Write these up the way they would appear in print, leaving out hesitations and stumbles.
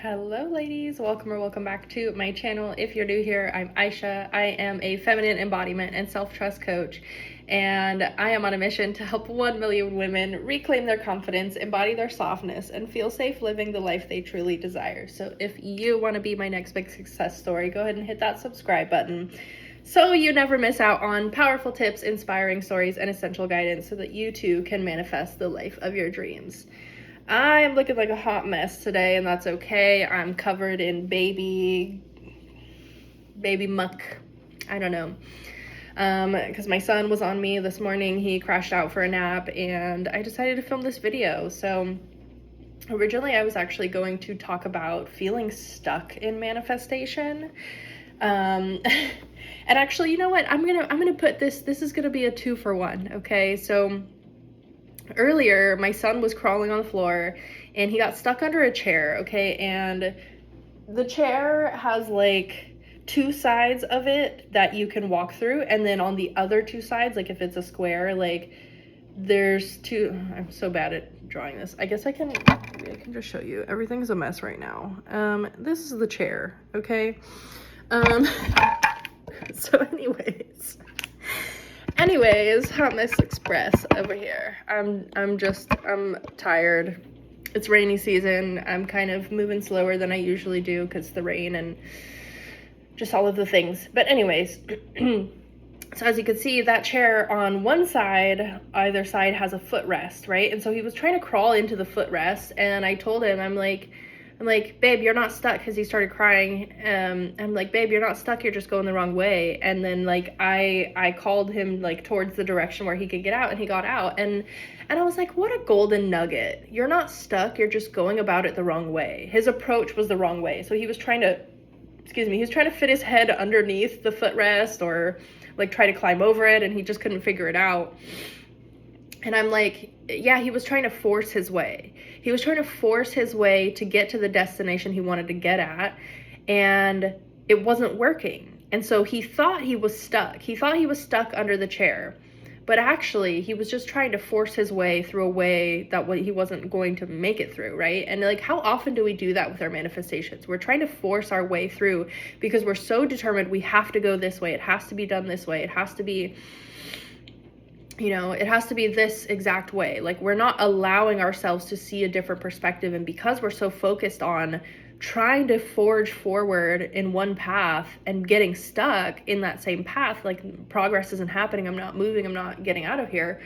Hello ladies, welcome back to my channel. If you're new here, I'm Aisha. I am a feminine embodiment and self-trust coach, and I am on a mission to help 1 million women reclaim their confidence, embody their softness, and feel safe living the life they truly desire. So if you want to be my next big success story, go ahead and hit that subscribe button so you never miss out on powerful tips, inspiring stories, and essential guidance so that you too can manifest the life of your dreams. I am looking like a hot mess today, and that's okay. I'm covered in baby muck. I don't know. Because my son was on me this morning. He crashed out for a nap, and I decided to film this video. So originally I was actually going to talk about feeling stuck in manifestation. And actually, you know what? I'm gonna put this is gonna be a 2-for-1, okay? So earlier, my son was crawling on the floor and he got stuck under a chair, okay? And the chair has like 2 sides of it that you can walk through, and then on the other 2 sides, like if it's a square, like there's 2. I'm so bad at drawing this. I guess I can just show you. Everything's a mess right now. This is the chair, okay? So anyways, Hot Mess Express over here. I'm tired. It's rainy season. I'm kind of moving slower than I usually do because the rain and just all of the things. But anyways, so as you can see, that chair on one side, either side has a footrest, right? And so he was trying to crawl into the footrest, and I told him, I'm like, babe, you're not stuck, because he started crying. I'm like, babe, you're not stuck, you're just going the wrong way. And then like I called him like towards the direction where he could get out, and he got out. And I was like, what a golden nugget. You're not stuck, you're just going about it the wrong way. His approach was the wrong way. So he was trying to fit his head underneath the footrest or like try to climb over it, and he just couldn't figure it out. And I'm like, yeah, he was trying to force his way. He was trying to force his way to get to the destination he wanted to get at, and it wasn't working. And so he thought he was stuck. He thought he was stuck under the chair. But actually, he was just trying to force his way through a way that he wasn't going to make it through, right? And like, how often do we do that with our manifestations? We're trying to force our way through because we're so determined we have to go this way. It has to be done this way. It has to be, it has to be this exact way. Like, we're not allowing ourselves to see a different perspective. And because we're so focused on trying to forge forward in one path and getting stuck in that same path, like progress isn't happening, I'm not moving, I'm not getting out of here.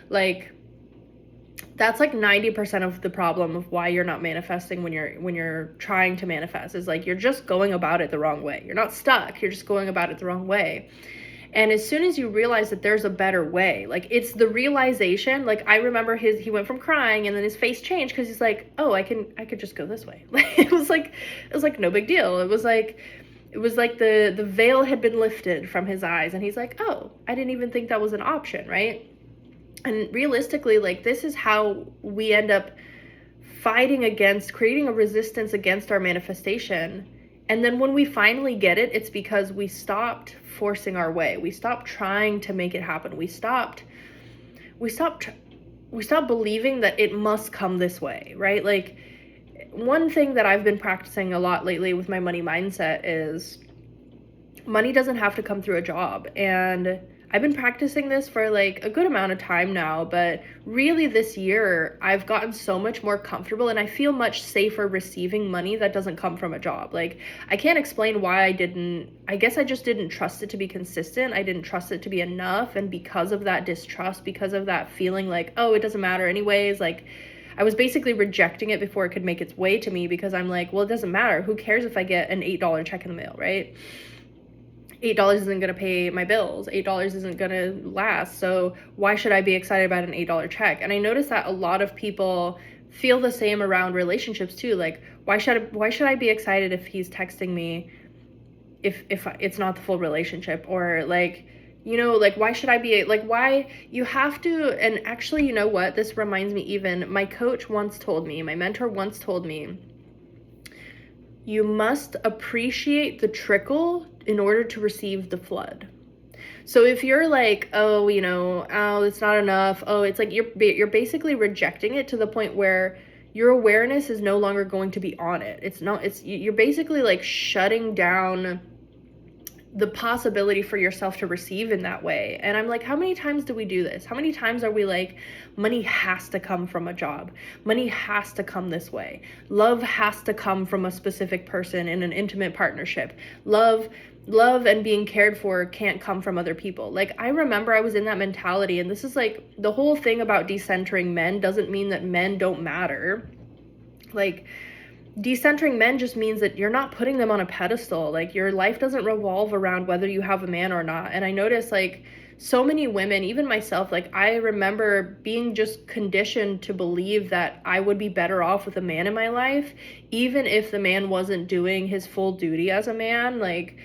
Like, that's like 90% of the problem of why you're not manifesting when you're trying to manifest, is like, you're just going about it the wrong way. You're not stuck, you're just going about it the wrong way. And as soon as you realize that there's a better way, like, it's the realization. Like, I remember he went from crying and then his face changed because he's like, oh, I could just go this way. Like, it was like no big deal. It was like the veil had been lifted from his eyes, and he's like, oh, I didn't even think that was an option, right? And realistically, like, this is how we end up fighting against, creating a resistance against our manifestation. And then when we finally get it, it's because we stopped forcing our way. We stopped trying to make it happen. We stopped believing that it must come this way, right? Like, one thing that I've been practicing a lot lately with my money mindset is money doesn't have to come through a job. And I've been practicing this for like a good amount of time now, but really this year I've gotten so much more comfortable, and I feel much safer receiving money that doesn't come from a job. Like, I can't explain why I guess I just didn't trust it to be consistent. I didn't trust it to be enough. And because of that distrust, because of that feeling like, oh, it doesn't matter anyways, like, I was basically rejecting it before it could make its way to me, because I'm like, well, it doesn't matter. Who cares if I get an $8 check in the mail, right? $8 isn't going to pay my bills. $8 isn't going to last. So why should I be excited about an $8 check? And I noticed that a lot of people feel the same around relationships too. Like, why should I be excited if he's texting me if it's not the full relationship? Or like, like, why should I be, like, why you have to? And actually, you know what? This reminds me, even my coach once told me, my mentor once told me, you must appreciate the trickle in order to receive the flood. So if you're like, oh, it's not enough. Oh, it's like you're basically rejecting it to the point where your awareness is no longer going to be on it. You're basically like shutting down the possibility for yourself to receive in that way. And I'm like, how many times do we do this? How many times are we like, money has to come from a job, money has to come this way, love has to come from a specific person in an intimate partnership, love and being cared for can't come from other people. Like, I remember I was in that mentality, and this is like the whole thing about decentering men doesn't mean that men don't matter. Like, decentering men just means that you're not putting them on a pedestal. Like, your life doesn't revolve around whether you have a man or not. And I notice, like, so many women, even myself, like, I remember being just conditioned to believe that I would be better off with a man in my life, even if the man wasn't doing his full duty as a man. Like,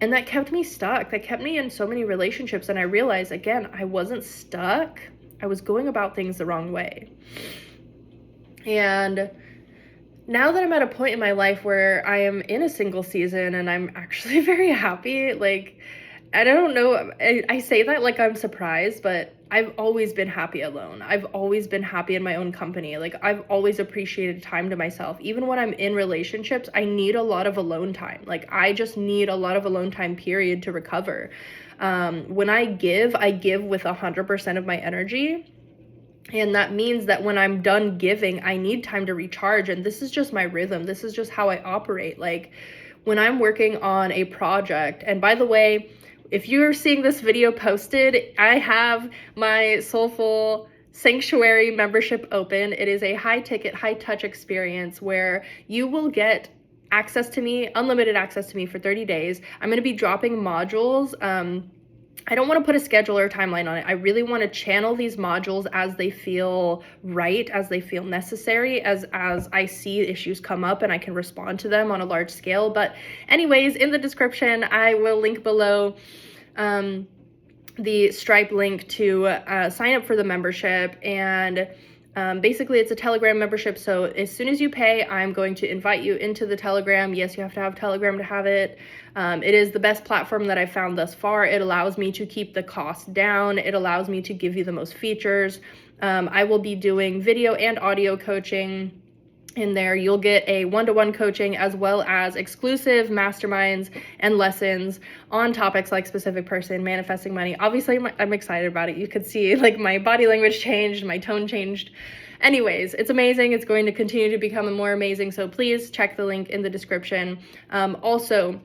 and that kept me stuck. That kept me in so many relationships. And I realized, again, I wasn't stuck. I was going about things the wrong way. And now that I'm at a point in my life where I am in a single season and I'm actually very happy, like, I don't know, I say that like I'm surprised, but I've always been happy alone. I've always been happy in my own company. Like, I've always appreciated time to myself. Even when I'm in relationships, I need a lot of alone time. Like, I just need a lot of alone time, period, to recover. When I give with 100% of my energy. And that means that when I'm done giving, I need time to recharge. And this is just my rhythm. This is just how I operate. Like, when I'm working on a project, and by the way, if you're seeing this video posted, I have my Soulfull Sanctuary membership open. It is a high ticket, high touch experience where you will get access to me, unlimited access to me for 30 days. I'm going to be dropping modules. I don't want to put a schedule or a timeline on it. I really want to channel these modules as they feel right, as they feel necessary, as I see issues come up and I can respond to them on a large scale. But anyways, in the description, I will link below the Stripe link to sign up for the membership. And basically, it's a Telegram membership. So as soon as you pay, I'm going to invite you into the Telegram. Yes, you have to have Telegram to have it. It is the best platform that I've found thus far. It allows me to keep the cost down. It allows me to give you the most features. I will be doing video and audio coaching in there. You'll get a one-to-one coaching as well as exclusive masterminds and lessons on topics like specific person, manifesting money. Obviously, I'm excited about it. You could see like my body language changed, my tone changed. Anyways, it's amazing. It's going to continue to become more amazing. So please check the link in the description. Also,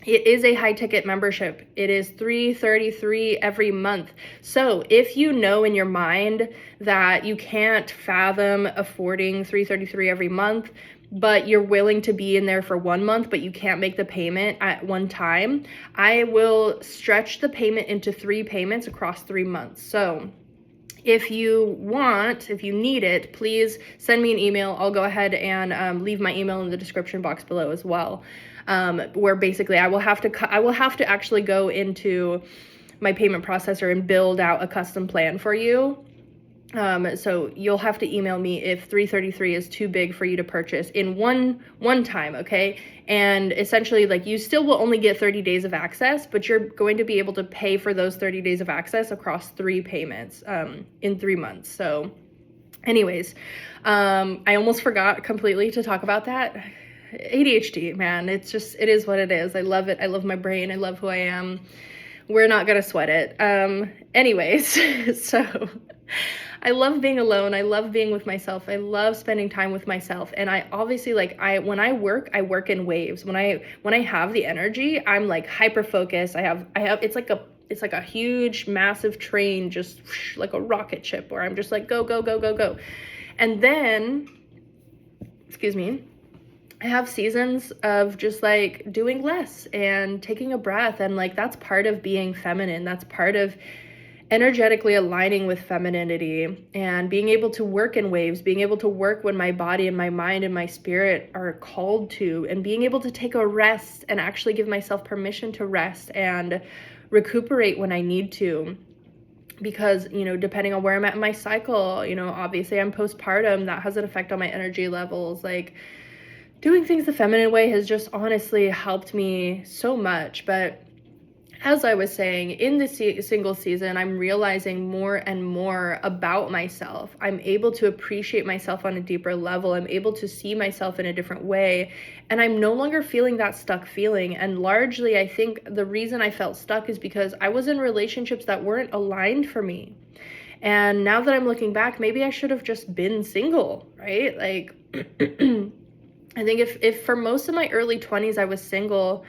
it is a high ticket membership. It is $333 every month. So if you know in your mind that you can't fathom affording $333 every month, but you're willing to be in there for 1 month, but you can't make the payment at one time, I will stretch the payment into 3 payments across 3 months. So if you need it, please send me an email. I'll go ahead and leave my email in the description box below as well. Where basically I will have to actually go into my payment processor and build out a custom plan for you. So you'll have to email me if $333 is too big for you to purchase in one time, okay? And essentially, like, you still will only get 30 days of access, but you're going to be able to pay for those 30 days of access across 3 payments in 3 months. So anyways, I almost forgot completely to talk about that. ADHD, man, it is what it is. I love it. I love my brain. I love who I am. We're not gonna sweat it. Anyways, so I love being alone. I love being with myself. I love spending time with myself. And I obviously, like, when I work in waves. When I have the energy, I'm like hyper focused. It's like a huge, massive train, just like a rocket ship, where I'm just like, go, go, go, go, go. And then, excuse me, I have seasons of just like doing less and taking a breath. And like, that's part of being feminine. That's part of energetically aligning with femininity and being able to work in waves, being able to work when my body and my mind and my spirit are called to, and being able to take a rest and actually give myself permission to rest and recuperate when I need to. Because, you know, depending on where I'm at in my cycle, you know, obviously I'm postpartum, that has an effect on my energy levels. Like, doing things the feminine way has just honestly helped me so much. But as I was saying, in the single season, I'm realizing more and more about myself. I'm able to appreciate myself on a deeper level. I'm able to see myself in a different way. And I'm no longer feeling that stuck feeling. And largely, I think the reason I felt stuck is because I was in relationships that weren't aligned for me. And now that I'm looking back, maybe I should have just been single, right? Like, I think if for most of my early 20s I was single,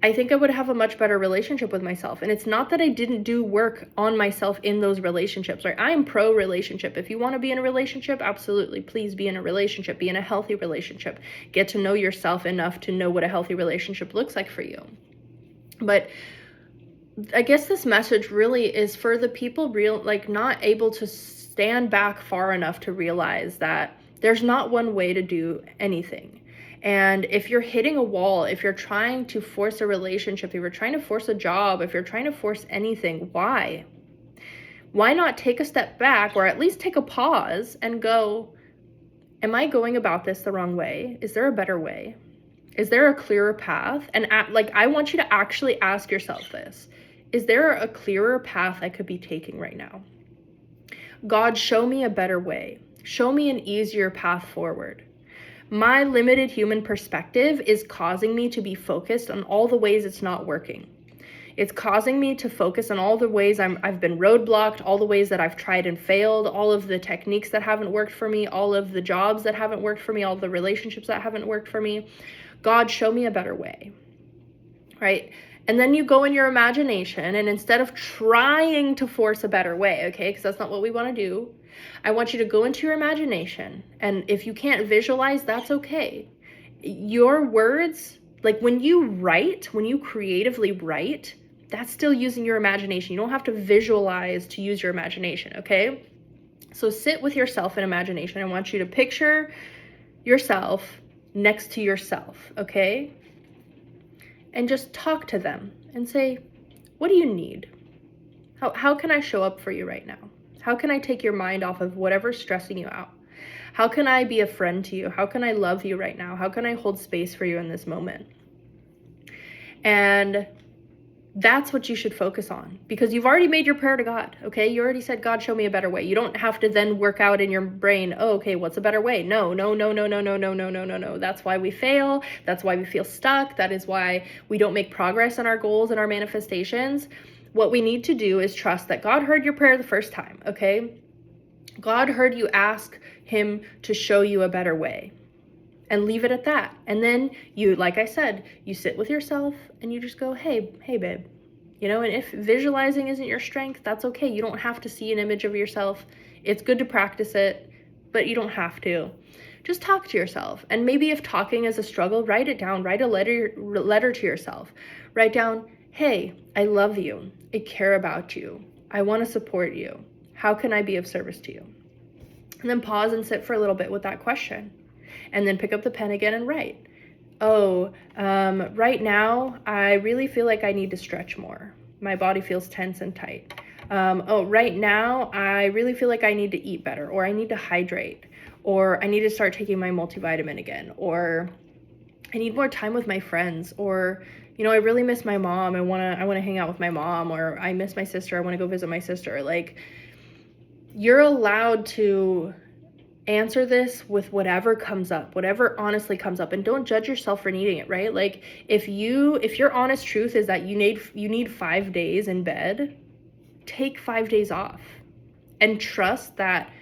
I think I would have a much better relationship with myself. And it's not that I didn't do work on myself in those relationships, right? I am pro relationship. If you want to be in a relationship, absolutely, please be in a relationship, be in a healthy relationship, get to know yourself enough to know what a healthy relationship looks like for you. But I guess this message really is for the people not able to stand back far enough to realize that there's not one way to do anything. And if you're hitting a wall, if you're trying to force a relationship, if you're trying to force a job, if you're trying to force anything, why? Why not take a step back, or at least take a pause and go, am I going about this the wrong way? Is there a better way? Is there a clearer path? And I want you to actually ask yourself this. Is there a clearer path I could be taking right now? God, show me a better way. Show me an easier path forward. My limited human perspective is causing me to be focused on all the ways it's not working. It's causing me to focus on all the ways I've been roadblocked, all the ways that I've tried and failed, all of the techniques that haven't worked for me, all of the jobs that haven't worked for me, all the relationships that haven't worked for me. God, show me a better way, right? And then you go in your imagination, and instead of trying to force a better way, okay, because that's not what we want to do, I want you to go into your imagination. And if you can't visualize, that's okay. Your words, like when you creatively write, that's still using your imagination. You don't have to visualize to use your imagination, okay? So sit with yourself in imagination. I want you to picture yourself next to yourself, okay? And just talk to them and say, what do you need? How can I show up for you right now? How can I take your mind off of whatever's stressing you out? How can I be a friend to you? How can I love you right now? How can I hold space for you in this moment? And that's what you should focus on, because you've already made your prayer to God, okay? You already said, God, show me a better way. You don't have to then work out in your brain, oh, okay, what's a better way? No. That's why we fail. That's why we feel stuck. That is why we don't make progress on our goals and our manifestations. What we need to do is trust that God heard your prayer the first time, okay? God heard you ask him to show you a better way, and leave it at that. And then you, like I said, you sit with yourself and you just go, hey babe, and if visualizing isn't your strength, that's okay. You don't have to see an image of yourself. It's good to practice it, but you don't have to. Just talk to yourself. And maybe if talking is a struggle, write it down. Write a letter to yourself. Write down, hey, I love you. I care about you. I want to support you. How can I be of service to you? And then pause and sit for a little bit with that question. And then pick up the pen again and write. Right now, I really feel like I need to stretch more. My body feels tense and tight. Right now, I really feel like I need to eat better, or I need to hydrate, or I need to start taking my multivitamin again, or I need more time with my friends, or, I really miss my mom. I want to hang out with my mom, or I miss my sister. I want to go visit my sister. Like, you're allowed to answer this with whatever comes up, whatever honestly comes up, and don't judge yourself for needing it, right? Like if your honest truth is that you need 5 days in bed, take 5 days off and trust that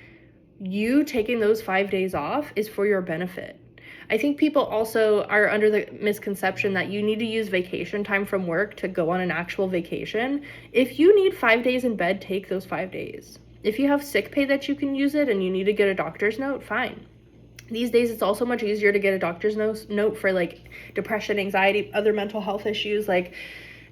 you taking those 5 days off is for your benefit. I think people also are under the misconception that you need to use vacation time from work to go on an actual vacation. If you need 5 days in bed, take those 5 days. If you have sick pay that you can use it and you need to get a doctor's note, fine. These days, it's also much easier to get a doctor's note for like depression, anxiety, other mental health issues. Like,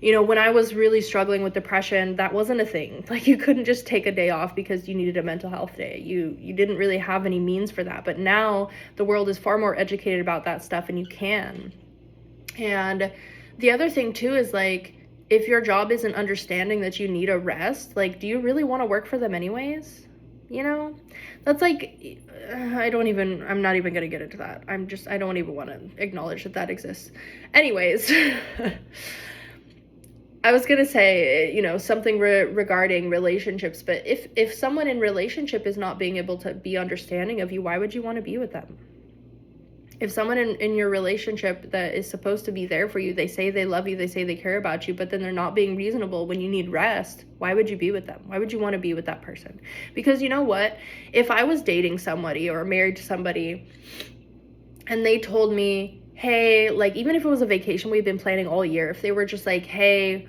when I was really struggling with depression, that wasn't a thing. Like, you couldn't just take a day off because you needed a mental health day. You didn't really have any means for that. But now the world is far more educated about that stuff, and you can. And the other thing too is like, if your job isn't understanding that you need a rest, like, do you really want to work for them anyways? That's like, I'm not even going to get into that. I don't even want to acknowledge that exists. Anyways, I was gonna say, something regarding relationships, but if someone in relationship is not being able to be understanding of you, why would you want to be with them? If someone in your relationship that is supposed to be there for you, they say they love you, they say they care about you, but then they're not being reasonable when you need rest, why would you be with them? Why would you want to be with that person? Because you know what? If I was dating somebody or married to somebody and they told me, hey, like, even if it was a vacation we've been planning all year, if they were just like, hey,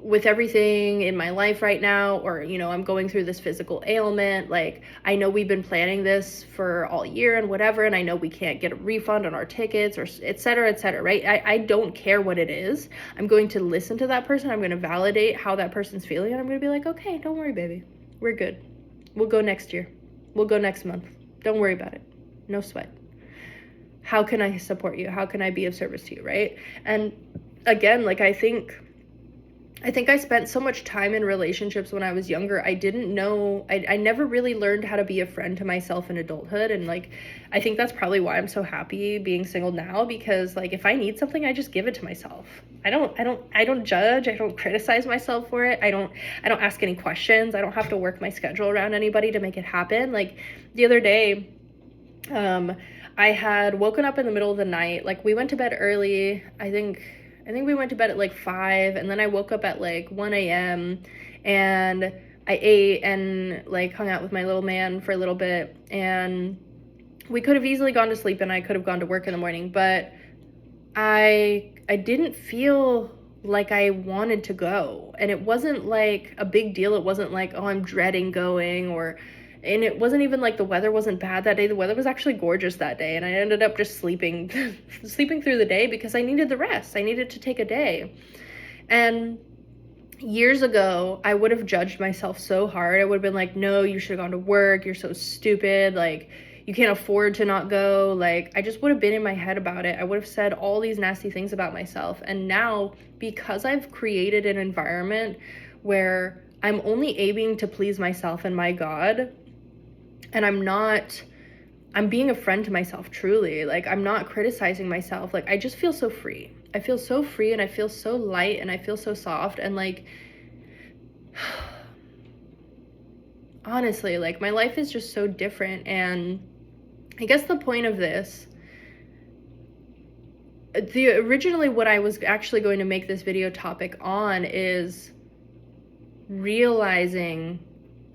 with everything in my life right now, or, I'm going through this physical ailment, like, I know we've been planning this for all year and whatever, and I know we can't get a refund on our tickets, or et cetera, right? I don't care what it is. I'm going to listen to that person. I'm going to validate how that person's feeling, and I'm going to be like, okay, don't worry, baby. We're good. We'll go next year. We'll go next month. Don't worry about it. No sweat. How can I support you? How can I be of service to you, right? And again, like, I think I spent so much time in relationships when I was younger. I didn't know, I never really learned how to be a friend to myself in adulthood. And like, I think that's probably why I'm so happy being single now, because like, if I need something, I just give it to myself. I don't judge. I don't criticize myself for it. I don't ask any questions. I don't have to work my schedule around anybody to make it happen. Like the other day, I had woken up in the middle of the night. Like, we went to bed early. I think we went to bed at like 5, and then I woke up at like 1 a.m. and I ate and like hung out with my little man for a little bit, and we could have easily gone to sleep and I could have gone to work in the morning, but I didn't feel like I wanted to go. And it wasn't like a big deal. It wasn't like, oh, I'm dreading going, and it wasn't even like the weather wasn't bad that day. The weather was actually gorgeous that day, and I ended up just sleeping through the day because I needed the rest. I needed to take a day. And years ago, I would have judged myself so hard. I would have been like, no, you should have gone to work. You're so stupid. Like, you can't afford to not go. Like, I just would have been in my head about it. I would have said all these nasty things about myself. And now, because I've created an environment where I'm only aiming to please myself and my God, and I'm being a friend to myself, truly. Like, I'm not criticizing myself. Like, I just feel so free. I feel so free, and I feel so light, and I feel so soft. And like, honestly, like, my life is just so different. And I guess the point of this, originally what I was actually going to make this video topic on is realizing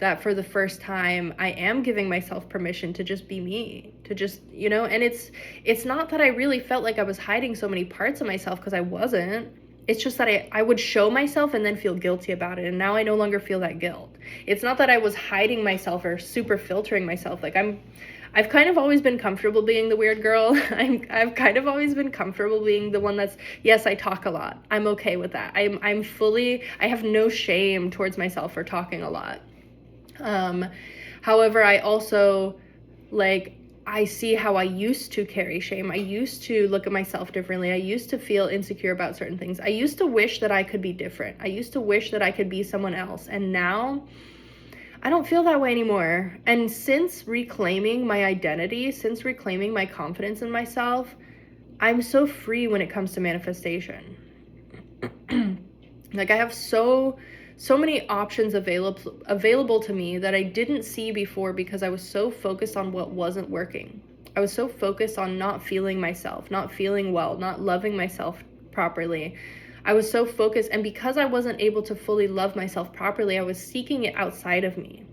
that for the first time, I am giving myself permission to just be me, to just, and it's not that I really felt like I was hiding so many parts of myself, because I wasn't. It's just that I would show myself and then feel guilty about it. And now I no longer feel that guilt. It's not that I was hiding myself or super filtering myself. Like, I've kind of always been comfortable being the weird girl. I've kind of always been comfortable being the one that's, yes, I talk a lot. I'm okay with that. I have no shame towards myself for talking a lot. However, I also, like, I see how I used to carry shame. I used to look at myself differently. I used to feel insecure about certain things. I used to wish that I could be different. I used to wish that I could be someone else. And now I don't feel that way anymore. And since reclaiming my identity, since reclaiming my confidence in myself, I'm so free when it comes to manifestation. Like, I have so many options available to me that I didn't see before, because I was so focused on what wasn't working. I was so focused on not feeling myself, not feeling well, not loving myself properly. I was so focused, and because I wasn't able to fully love myself properly, I was seeking it outside of me.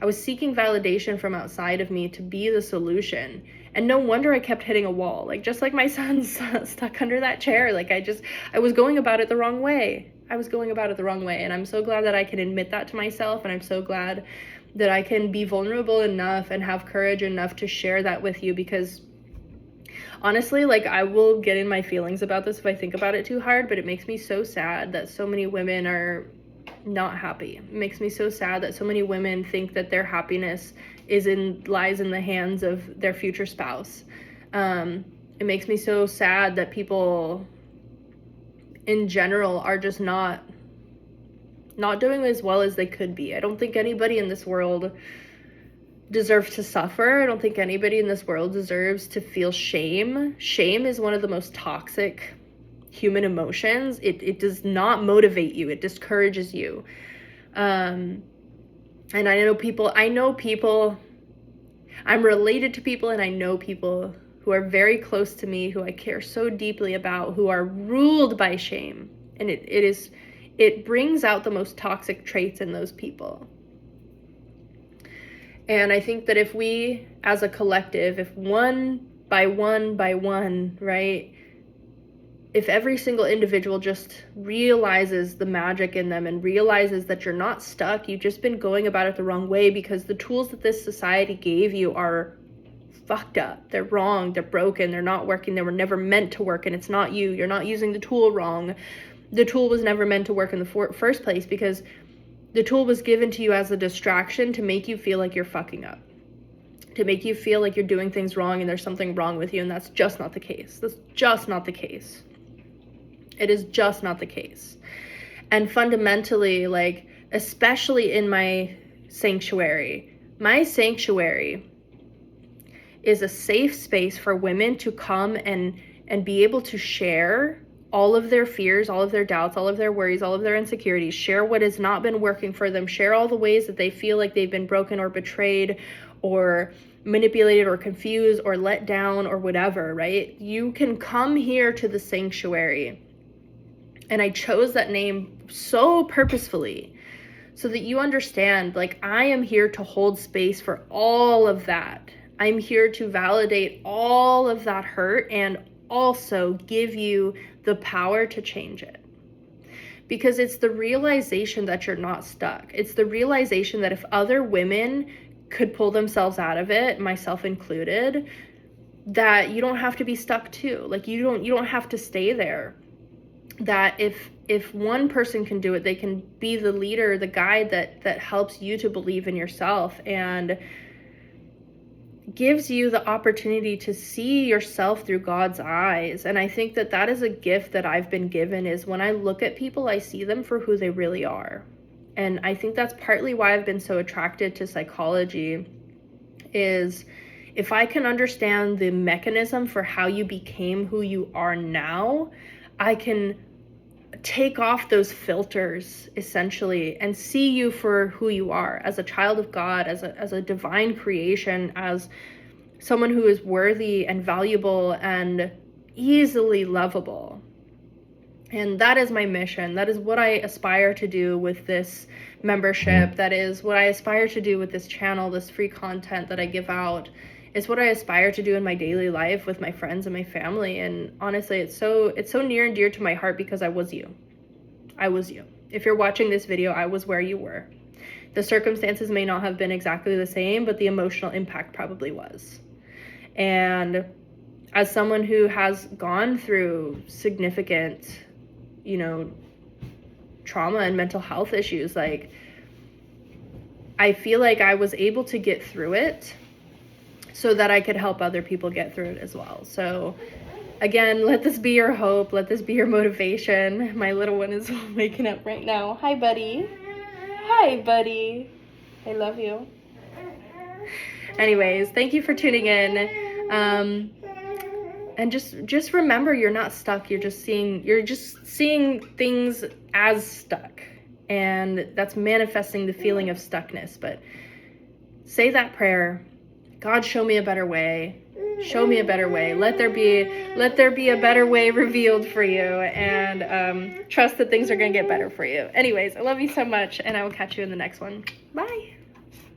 I was seeking validation from outside of me to be the solution. And no wonder I kept hitting a wall. Like, just like my son's stuck under that chair. Like, I was going about it the wrong way. And I'm so glad that I can admit that to myself. And I'm so glad that I can be vulnerable enough and have courage enough to share that with you, because honestly, like, I will get in my feelings about this if I think about it too hard, but it makes me so sad that so many women are not happy. It makes me so sad that so many women think that their happiness lies in the hands of their future spouse. It makes me so sad that people in general are just not doing as well as they could be. I don't think anybody in this world deserves to suffer. I don't think anybody in this world deserves to feel shame. Shame is one of the most toxic human emotions, it does not motivate you. It discourages you. And I know people, I'm related to people, and I know people who are very close to me, who I care so deeply about, who are ruled by shame. And it brings out the most toxic traits in those people. And I think that if we, as a collective, if one by one, right, if every single individual just realizes the magic in them and realizes that you're not stuck, you've just been going about it the wrong way because the tools that this society gave you are fucked up. They're wrong, they're broken, they're not working, they were never meant to work, and it's not you. You're not using the tool wrong. The tool was never meant to work in the first place because the tool was given to you as a distraction to make you feel like you're fucking up, to make you feel like you're doing things wrong and there's something wrong with you, and that's just not the case. That's just not the case. It is just not the case. And fundamentally, like, especially in my sanctuary is a safe space for women to come and be able to share all of their fears, all of their doubts, all of their worries, all of their insecurities, share what has not been working for them, share all the ways that they feel like they've been broken or betrayed or manipulated or confused or let down or whatever, right? You can come here to the sanctuary. And I chose that name so purposefully so that you understand, like, I am here to hold space for all of that. I'm here to validate all of that hurt and also give you the power to change it. Because it's the realization that you're not stuck. It's the realization that if other women could pull themselves out of it, myself included, that you don't have to be stuck too. Like, you don't have to stay there. That if one person can do it, they can be the leader, the guide that helps you to believe in yourself and gives you the opportunity to see yourself through God's eyes. And I think that is a gift that I've been given, is when I look at people, I see them for who they really are. And I think that's partly why I've been so attracted to psychology, is if I can understand the mechanism for how you became who you are now, I can take off those filters essentially and see you for who you are, as a child of God, as a divine creation, as someone who is worthy and valuable and easily lovable. And that is my mission. That is what I aspire to do with this membership. That is what I aspire to do with this channel, this free content that I give out. It's what I aspire to do in my daily life with my friends and my family. And honestly, it's so near and dear to my heart because I was you. I was you. If you're watching this video, I was where you were. The circumstances may not have been exactly the same, but the emotional impact probably was. And as someone who has gone through significant, trauma and mental health issues, like, I feel like I was able to get through it so that I could help other people get through it as well. So again, let this be your hope. Let this be your motivation. My little one is waking up right now. Hi, buddy. Hi, buddy. I love you. Anyways, thank you for tuning in. And just remember, you're not stuck. You're just seeing things as stuck. And that's manifesting the feeling of stuckness. But say that prayer. God, show me a better way. Show me a better way. Let there be a better way revealed for you, and trust that things are going to get better for you. Anyways, I love you so much, and I will catch you in the next one. Bye.